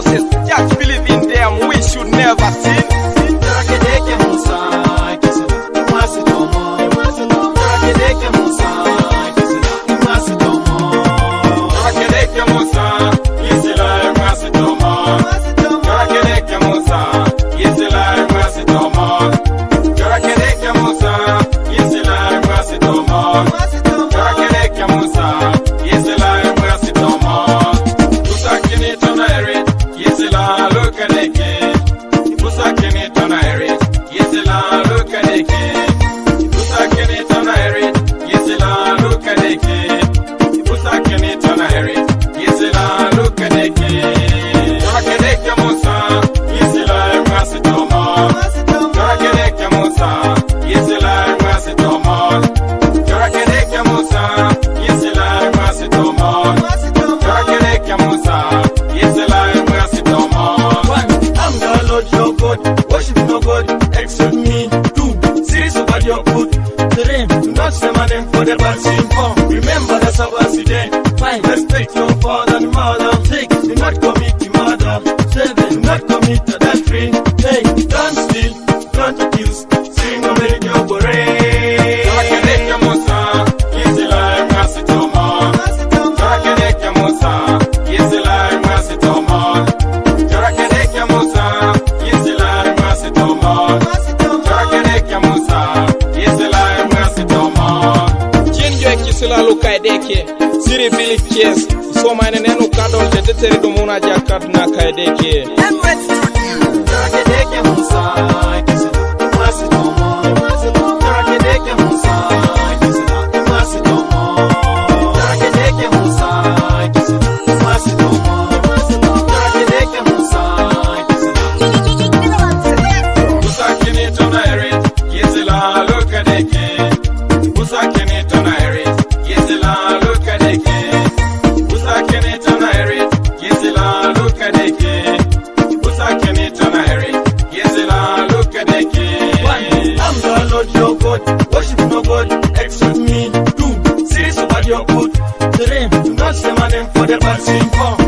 forces, just believe in them, we should never sin. Worship no God except me. 2, serious about your good. 3, do not say my name for the bad sin. 4, remember the Sabbath day. 5, respect your father and mother. 6, do not commit murder. 7, do not commit adultery. 8, don't steal, don't accuse. Sing no make your bore. Sila luka edeke siri bili kies so mine nenu kadol tete teri dumuna jakat na kaedeke Worship no God except me. 2, serious about your good. 3, do not say my name for the bad sin. 4,